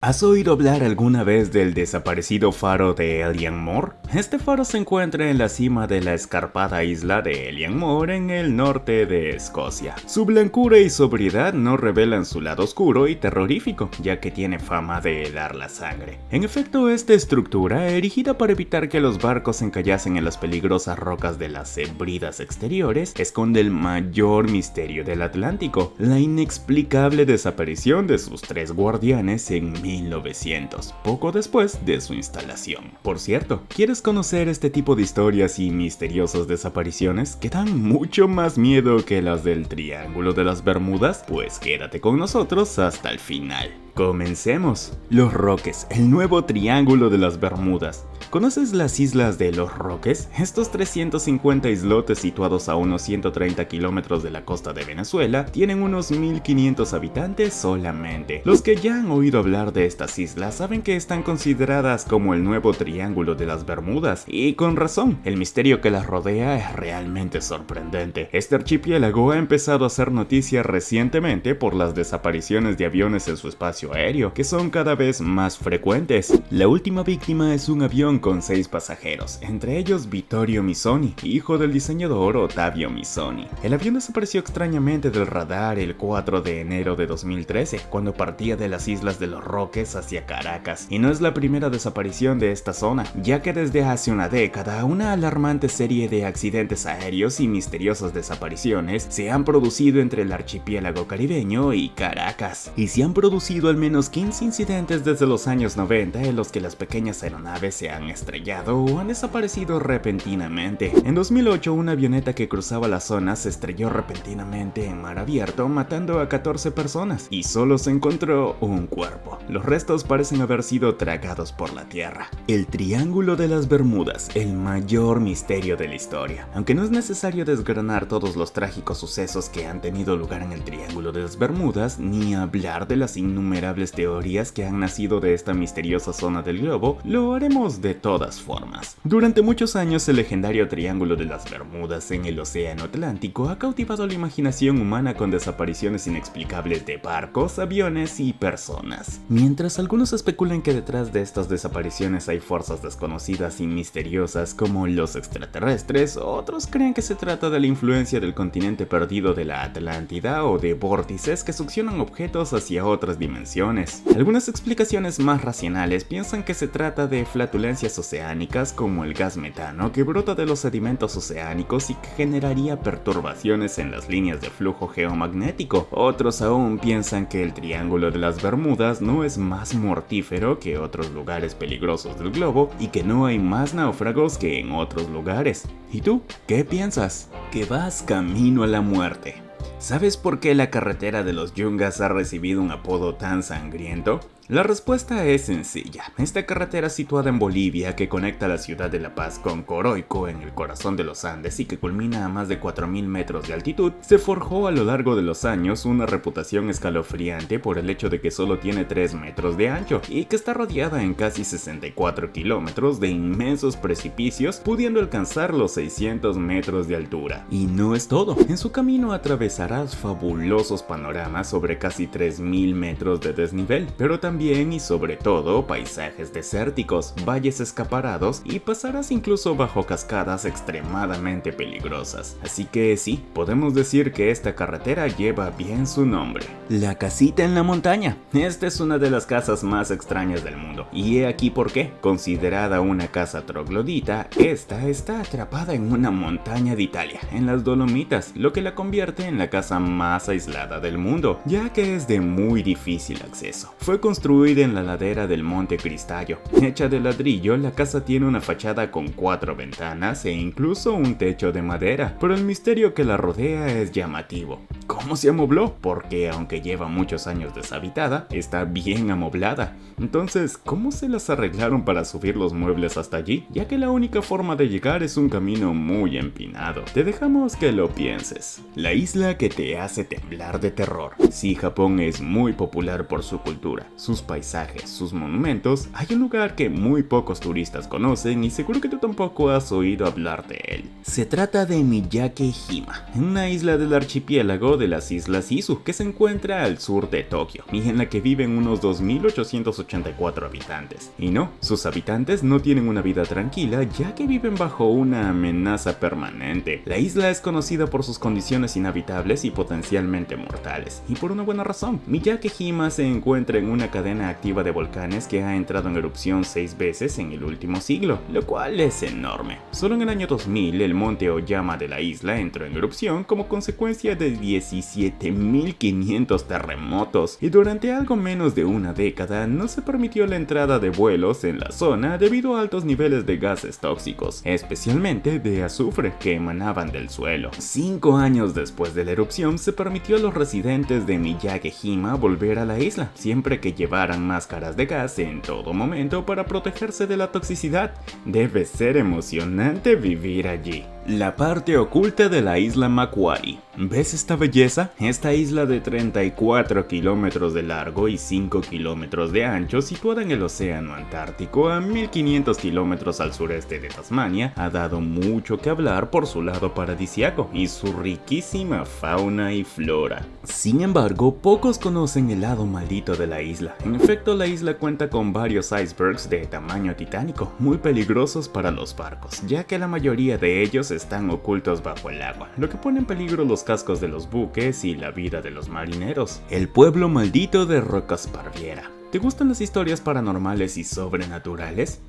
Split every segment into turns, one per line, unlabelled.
¿Has oído hablar alguna vez del desaparecido faro de Elleanmore? Este faro se encuentra en la cima de la escarpada isla de Elleanmore en el norte de Escocia. Su blancura y sobriedad no revelan su lado oscuro y terrorífico, ya que tiene fama de helar la sangre. En efecto, esta estructura, erigida para evitar que los barcos encallasen en las peligrosas rocas de las Hebridas exteriores, esconde el mayor misterio del Atlántico, la inexplicable desaparición de sus tres guardianes en 1900, poco después de su instalación. Por cierto, ¿quieres conocer este tipo de historias y misteriosas desapariciones que dan mucho más miedo que las del Triángulo de las Bermudas? Pues quédate con nosotros hasta el final. Comencemos. Los Roques, el nuevo Triángulo de las Bermudas. ¿Conoces las islas de los Roques? Estos 350 islotes situados a unos 130 kilómetros de la costa de Venezuela tienen unos 1500 habitantes solamente. Los que ya han oído hablar de estas islas saben que están consideradas como el nuevo Triángulo de las Bermudas, y con razón. El misterio que las rodea es realmente sorprendente. Este archipiélago ha empezado a hacer noticia recientemente por las desapariciones de aviones en su espacio aéreo, que son cada vez más frecuentes. La última víctima es un avión con 6 pasajeros, entre ellos Vittorio Missoni, hijo del diseñador Ottavio Missoni. El avión desapareció extrañamente del radar el 4 de enero de 2013, cuando partía de las islas de los Roques hacia Caracas, y no es la primera desaparición de esta zona, ya que desde hace una década una alarmante serie de accidentes aéreos y misteriosas desapariciones se han producido entre el archipiélago caribeño y Caracas, y se han producido al menos 15 incidentes desde los años 90 en los que las pequeñas aeronaves se han estrellado o han desaparecido repentinamente. En 2008, una avioneta que cruzaba la zona se estrelló repentinamente en mar abierto, matando a 14 personas, y solo se encontró un cuerpo. Los restos parecen haber sido tragados por la tierra. El Triángulo de las Bermudas, el mayor misterio de la historia. Aunque no es necesario desgranar todos los trágicos sucesos que han tenido lugar en el Triángulo de las Bermudas, ni hablar de las innumerables teorías que han nacido de esta misteriosa zona del globo, lo haremos de todas formas. Durante muchos años, el legendario Triángulo de las Bermudas en el Océano Atlántico ha cautivado la imaginación humana con desapariciones inexplicables de barcos, aviones y personas. Mientras algunos especulan que detrás de estas desapariciones hay fuerzas desconocidas y misteriosas como los extraterrestres, otros creen que se trata de la influencia del continente perdido de la Atlántida o de vórtices que succionan objetos hacia otras dimensiones. Algunas explicaciones más racionales piensan que se trata de flatulencias oceánicas como el gas metano que brota de los sedimentos oceánicos y que generaría perturbaciones en las líneas de flujo geomagnético. Otros aún piensan que el Triángulo de las Bermudas no es más mortífero que otros lugares peligrosos del globo y que no hay más náufragos que en otros lugares. ¿Y tú? ¿Qué piensas? Que vas camino a la muerte. ¿Sabes por qué la carretera de los Yungas ha recibido un apodo tan sangriento? La respuesta es sencilla. Esta carretera situada en Bolivia, que conecta la ciudad de La Paz con Coroico en el corazón de los Andes y que culmina a más de 4000 metros de altitud, se forjó a lo largo de los años una reputación escalofriante por el hecho de que solo tiene 3 metros de ancho y que está rodeada en casi 64 kilómetros de inmensos precipicios, pudiendo alcanzar los 600 metros de altura. Y no es todo. En su camino atravesarás fabulosos panoramas sobre casi 3000 metros de desnivel, pero también y sobre todo paisajes desérticos, valles escaparados y pasarás incluso bajo cascadas extremadamente peligrosas. Así que sí, podemos decir que esta carretera lleva bien su nombre. La casita en la montaña. Esta es una de las casas más extrañas del mundo. Y he aquí por qué. Considerada una casa troglodita, esta está atrapada en una montaña de Italia, en las Dolomitas, lo que la convierte en la casa más aislada del mundo, ya que es de muy difícil acceso. Fue construida en la ladera del Monte Cristallo. Hecha de ladrillo, la casa tiene una fachada con 4 ventanas e incluso un techo de madera, pero el misterio que la rodea es llamativo. ¿Cómo se amobló? Porque aunque lleva muchos años deshabitada, está bien amoblada. Entonces, ¿cómo se las arreglaron para subir los muebles hasta allí? Ya que la única forma de llegar es un camino muy empinado. Te dejamos que lo pienses. La isla que te hace temblar de terror. Sí, Japón es muy popular por su cultura, sus paisajes, sus monumentos. Hay un lugar que muy pocos turistas conocen y seguro que tú tampoco has oído hablar de él. Se trata de Miyake-jima, una isla del archipiélago de las Islas Izu, que se encuentra al sur de Tokio, y en la que viven unos 2.884 habitantes. Y no, sus habitantes no tienen una vida tranquila, ya que viven bajo una amenaza permanente. La isla es conocida por sus condiciones inhabitables y potencialmente mortales, y por una buena razón. Miyake-jima se encuentra en una cadena activa de volcanes que ha entrado en erupción 6 veces en el último siglo, lo cual es enorme. Solo en el año 2000, el monte Oyama de la isla entró en erupción como consecuencia de 17.500 terremotos, y durante algo menos de una década no se permitió la entrada de vuelos en la zona debido a altos niveles de gases tóxicos, especialmente de azufre que emanaban del suelo. 5 años después de la erupción se permitió a los residentes de Miyake-jima volver a la isla, siempre que llevaran máscaras de gas en todo momento para protegerse de la toxicidad. Debe ser emocionante vivir allí. La parte oculta de la isla Makuhari. ¿Ves esta belleza? Esta isla de 34 kilómetros de largo y 5 kilómetros de ancho, situada en el océano Antártico a 1500 kilómetros al sureste de Tasmania, ha dado mucho que hablar por su lado paradisíaco y su riquísima fauna y flora. Sin embargo, pocos conocen el lado maldito de la isla. En efecto, la isla cuenta con varios icebergs de tamaño titánico, muy peligrosos para los barcos, ya que la mayoría de ellos están ocultos bajo el agua, lo que pone en peligro los cascos de los buques y la vida de los marineros. El pueblo maldito de Rocasparviera. ¿Te gustan las historias paranormales y sobrenaturales?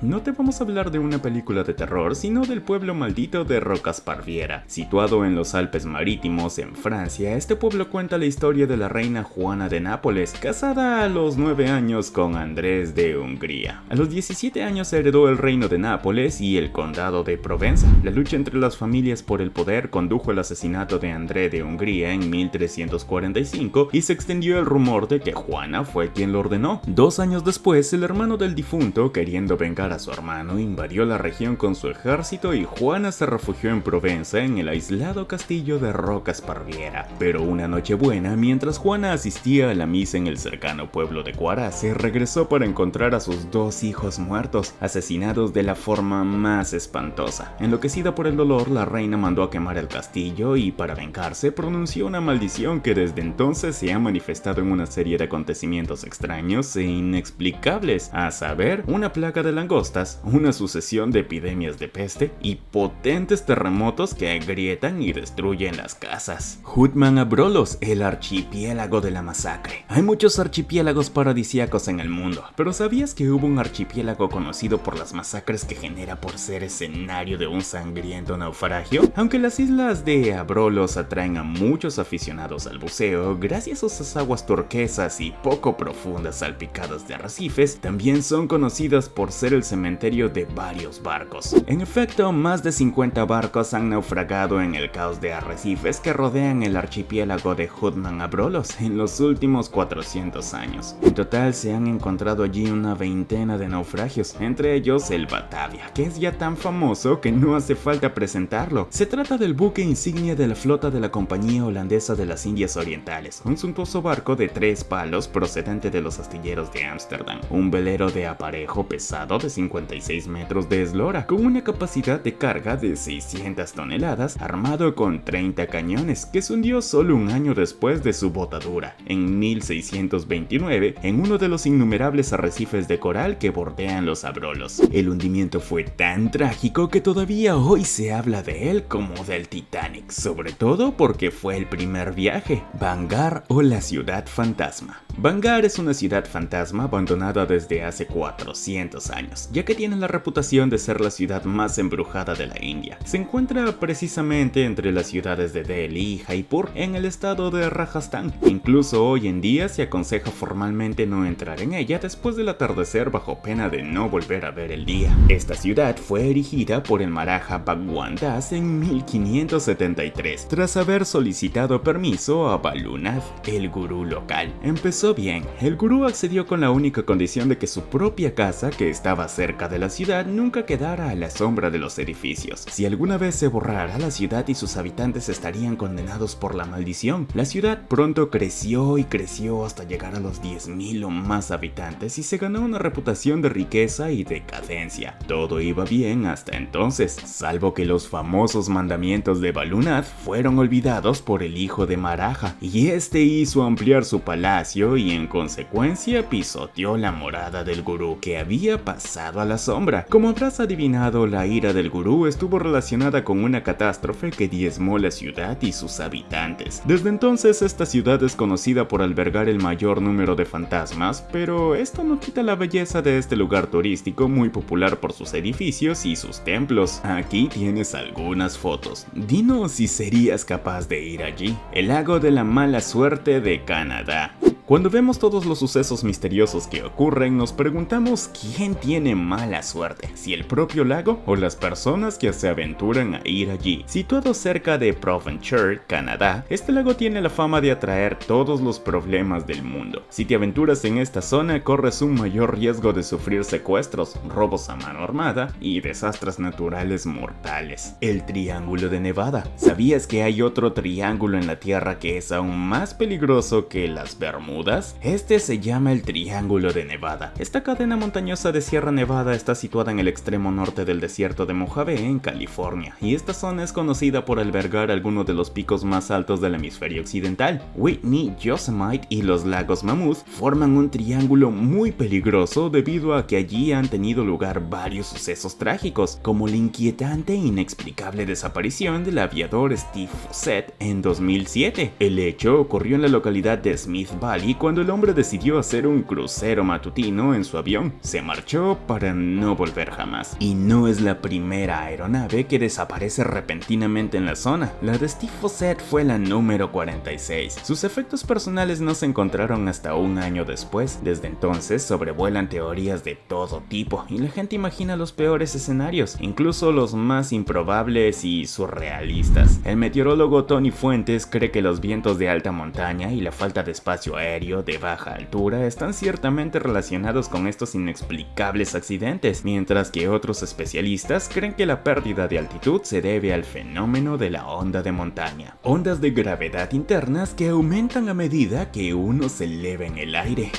No te vamos a hablar de una película de terror, sino del pueblo maldito de Rocasparviera. Situado en los Alpes Marítimos, en Francia, este pueblo cuenta la historia de la reina Juana de Nápoles, casada a los 9 años con Andrés de Hungría. A los 17 años heredó el reino de Nápoles y el condado de Provenza. La lucha entre las familias por el poder condujo al asesinato de Andrés de Hungría en 1345 y se extendió el rumor de que Juana fue quien lo ordenó. 2 años después, el hermano del difunto, queriendo vengar a su hermano, invadió la región con su ejército y Juana se refugió en Provenza en el aislado castillo de Rocasparviera. Pero una noche buena, mientras Juana asistía a la misa en el cercano pueblo de Coarace, regresó para encontrar a sus 2 hijos muertos, asesinados de la forma más espantosa. Enloquecida por el dolor, la reina mandó a quemar el castillo y, para vengarse, pronunció una maldición que desde entonces se ha manifestado en una serie de acontecimientos extraños e inexplicables, a saber, una plaga de langostas, una sucesión de epidemias de peste y potentes terremotos que agrietan y destruyen las casas. Hoodman Abrolhos, el archipiélago de la masacre. Hay muchos archipiélagos paradisíacos en el mundo, pero ¿sabías que hubo un archipiélago conocido por las masacres que genera por ser escenario de un sangriento naufragio? Aunque las islas de Abrolhos atraen a muchos aficionados al buceo, gracias a sus aguas turquesas y poco profundas salpicadas de arrecifes, también son conocidas por ser el cementerio de varios barcos. En efecto, más de 50 barcos han naufragado en el caos de arrecifes que rodean el archipiélago de Hoodman Abrolhos en los últimos 400 años. En total se han encontrado allí una veintena de naufragios, entre ellos el Batavia, que es ya tan famoso que no hace falta presentarlo. Se trata del buque insignia de la flota de la Compañía Holandesa de las Indias Orientales, un suntuoso barco de 3 palos procedente de los astilleros de Ámsterdam, un velero de aparejo pesado de 56 metros de eslora, con una capacidad de carga de 600 toneladas, armado con 30 cañones, que se hundió solo un año después de su botadura, en 1629, en uno de los innumerables arrecifes de coral que bordean los Abrolhos. El hundimiento fue tan trágico que todavía hoy se habla de él como del Titanic, sobre todo porque fue el primer viaje. Bangar o la ciudad fantasma. Bangar es una ciudad fantasma abandonada desde hace 400 años, ya que tiene la reputación de ser la ciudad más embrujada de la India. Se encuentra precisamente entre las ciudades de Delhi y Jaipur, en el estado de Rajasthan. Incluso hoy en día se aconseja formalmente no entrar en ella después del atardecer bajo pena de no volver a ver el día. Esta ciudad fue erigida por el Maharaja Bhagwan Das en 1573, tras haber solicitado permiso a Balunath, el gurú local. Empezó bien, el El gurú accedió con la única condición de que su propia casa, que estaba cerca de la ciudad, nunca quedara a la sombra de los edificios. Si alguna vez se borrara, la ciudad y sus habitantes estarían condenados por la maldición. La ciudad pronto creció y creció hasta llegar a los 10.000 o más habitantes y se ganó una reputación de riqueza y decadencia. Todo iba bien hasta entonces, salvo que los famosos mandamientos de Balunad fueron olvidados por el hijo de Maraja, y este hizo ampliar su palacio y en consecuencia pisoteó la morada del gurú, que había pasado a la sombra. Como habrás adivinado, la ira del gurú estuvo relacionada con una catástrofe que diezmó la ciudad y sus habitantes. Desde entonces esta ciudad es conocida por albergar el mayor número de fantasmas, pero esto no quita la belleza de este lugar turístico muy popular por sus edificios y sus templos. Aquí tienes algunas fotos. Dinos si serías capaz de ir allí. El lago de la mala suerte de Canadá. Cuando vemos todos los sucesos misteriosos que ocurren, nos preguntamos quién tiene mala suerte, si el propio lago o las personas que se aventuran a ir allí. Situado cerca de Provencher, Canadá, este lago tiene la fama de atraer todos los problemas del mundo. Si te aventuras en esta zona, corres un mayor riesgo de sufrir secuestros, robos a mano armada y desastres naturales mortales. El Triángulo de Nevada. ¿Sabías que hay otro triángulo en la Tierra que es aún más peligroso que las Bermudas? Este se llama el Triángulo de Nevada. Esta cadena montañosa de Sierra Nevada está situada en el extremo norte del desierto de Mojave, en California, y esta zona es conocida por albergar algunos de los picos más altos del hemisferio occidental. Whitney, Yosemite y los lagos Mammoth forman un triángulo muy peligroso debido a que allí han tenido lugar varios sucesos trágicos, como la inquietante e inexplicable desaparición del aviador Steve Fossett en 2007. El hecho ocurrió en la localidad de Smith Valley cuando el hombre decidió hacer un crucero matutino en su avión. Se marchó para no volver jamás. Y no es la primera aeronave que desaparece repentinamente en la zona. La de Steve Fossett fue la número 46. Sus efectos personales no se encontraron hasta un año después. Desde entonces sobrevuelan teorías de todo tipo y la gente imagina los peores escenarios, incluso los más improbables y surrealistas. El meteorólogo Tony Fuentes cree que los vientos de alta montaña y la falta de espacio aéreo de baja altura están ciertamente relacionados con estos inexplicables accidentes, mientras que otros especialistas creen que la pérdida de altitud se debe al fenómeno de la onda de montaña, ondas de gravedad internas que aumentan a medida que uno se eleva en el aire.